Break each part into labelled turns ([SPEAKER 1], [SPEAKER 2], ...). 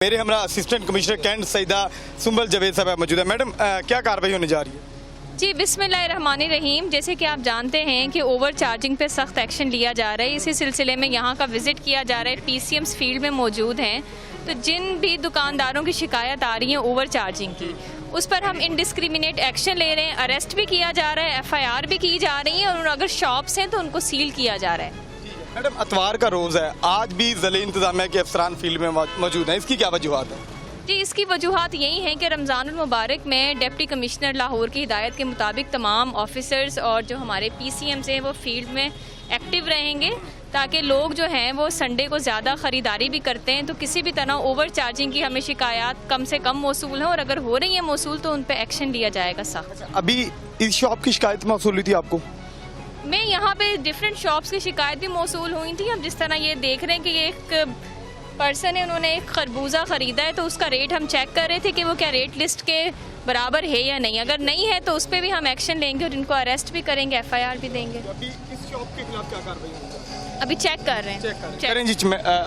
[SPEAKER 1] मेरे हमारा assistant commissioner cantt Saeeda Sumbal Javed साहब मौजूद है। मैडम क्या कार्रवाई होने जा रही है?
[SPEAKER 2] जी बिस्मिल्लाहिर्रहमानिर्रहीम। जैसे कि आप जानते हैं कि ओवर चार्जिंग पे सख्त एक्शन लिया जा रहा है। इसी सिलसिले में यहाँ का विज़िट किया जा रहा है। पीसीएम्स फील्ड में मौजूद हैं, तो जिन भी दुकानदारों की शिकायत आ रही है ओवर चार्जिंग की, उस पर हम इनडिस्क्रिमिनेट एक्शन ले रहे हैं। अरेस्ट भी किया जा रहा है, FIR भी की जा रही है, और अगर शॉप्स हैं तो उनको सील किया जा रहा है।
[SPEAKER 1] मैडम अतवार का रोज़ है, आज भी ज़िले इंतजामिया के अफसरान फील्ड में मौजूद हैं, इसकी क्या वजूहत है?
[SPEAKER 2] जी इसकी वजूहत यही हैं कि रमज़ानुल मुबारक में डिप्टी कमिश्नर लाहौर की हिदायत के मुताबिक तमाम ऑफिसर्स और जो हमारे PCMs हैं वो फील्ड में एक्टिव रहेंगे, ताकि लोग जो हैं वो संडे को ज़्यादा ख़रीदारी भी करते हैं, तो किसी भी तरह ओवर चार्जिंग की हमें शिकायत कम से कम मौसूल है, और अगर हो रही है मौसूल तो उन पर एक्शन लिया जाएगा सख्त।
[SPEAKER 1] अभी इस शॉप की शिकायत मौसूल हुई थी आपको?
[SPEAKER 2] मैं यहाँ पे डिफरेंट शॉप्स की शिकायत भी मौसूल हुई थी। अब जिस तरह ये देख रहे हैं कि ये एक पर्सन है, उन्होंने एक खरबूजा ख़रीदा है, तो उसका रेट हम चेक कर रहे थे कि वो क्या रेट लिस्ट के बराबर है या नहीं। अगर नहीं है तो उस पर भी हम एक्शन लेंगे और इनको अरेस्ट भी करेंगे, FIR भी देंगे।
[SPEAKER 1] अभी इस शॉप के खिलाफ क्या कार्रवाई होगी?
[SPEAKER 2] अभी चेक कर रहे हैं।
[SPEAKER 1] करें जी।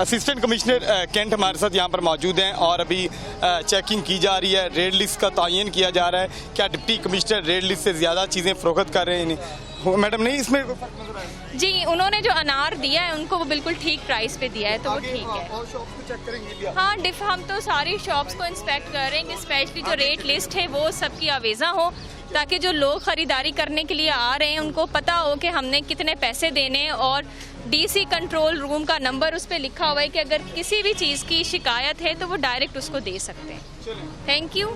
[SPEAKER 1] असिस्टेंट कमिश्नर कैंट हमारे साथ यहाँ पर मौजूद हैं और अभी चेकिंग की जा रही है, रेड लिस्ट का तयन किया जा रहा है। क्या डिप्टी कमिश्नर रेड लिस्ट से ज़्यादा चीज़ें फ़रोख्त कर रहे हैं? मैडम नहीं, इसमें
[SPEAKER 2] जी उन्होंने जो अनार दिया है उनको वो बिल्कुल ठीक प्राइस पे दिया है, तो वो ठीक है।
[SPEAKER 1] और शॉप्स को चेक करेंगे?
[SPEAKER 2] हाँ हम तो सारी शॉप्स को इंस्पेक्ट करेंगे, स्पेशली जो रेट लिस्ट है वो सबकी आवेज़ा हो, ताकि जो लोग ख़रीदारी करने के लिए आ रहे हैं उनको पता हो कि हमने कितने पैसे देने हैं, और DC कंट्रोल रूम का नंबर उस पर लिखा हुआ है कि अगर किसी भी चीज़ की शिकायत है तो वो डायरेक्ट उसको दे सकते हैं। Thank you.